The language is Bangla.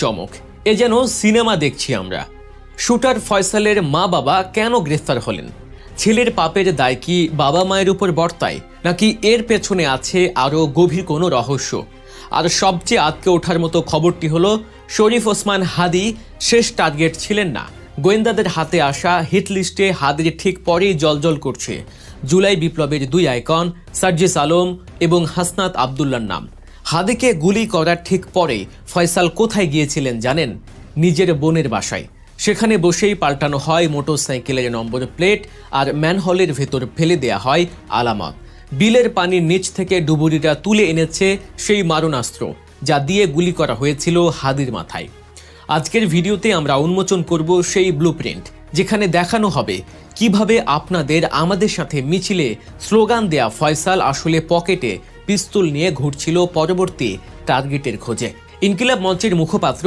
চমক, এ যেন সিনেমা দেখছি আমরা। শুটার ফয়সালের মা বাবা কেন গ্রেফতার হলেন? ছেলের পাপের দায় কি বাবা মায়ের উপর বর্তায়, নাকি এর পেছনে আছে আরও গভীর কোনো রহস্য? আর সবচেয়ে আঁতকে ওঠার মতো খবরটি হলো, শরীফ ওসমান হাদি শেষ টার্গেট ছিলেন না। গোয়েন্দাদের হাতে আসা হিট লিস্টে হাদির ঠিক পরেই জ্বলজ্বল করছে জুলাই বিপ্লবের দুই আইকন সার্জিস আলম এবং হাসনাত আবদুল্লার নাম। হাদিকে গুলি করার ঠিক পরে ফয়সাল কোথায় গিয়েছিলেন জানেন? নিজের বোনের বাসায়। সেখানে বসেই পাল্টানো হয় মোটরসাইকেলের নম্বর প্লেট আর ম্যানহোলের ভেতর ফেলে দেয়া হয় আলামত। বিলের পানির নিচ থেকে ডুবুরিরা তুলে এনেছে সেই মারণাস্ত্র যা দিয়ে গুলি করা হয়েছিল হাদির মাথায়। আজকের ভিডিওতে আমরা উন্মোচন করব সেই ব্লুপ্রিন্ট, যেখানে দেখানো হবে কিভাবে আপনাদের আমাদের সাথে মিছিলে স্লোগান দেয়া ফয়সাল আসলে পকেটে পিস্তল নিয়ে ঘুরছিল পরবর্তী টার্গেটের খোঁজে। ইনকিলাব মঞ্চের মুখপাত্র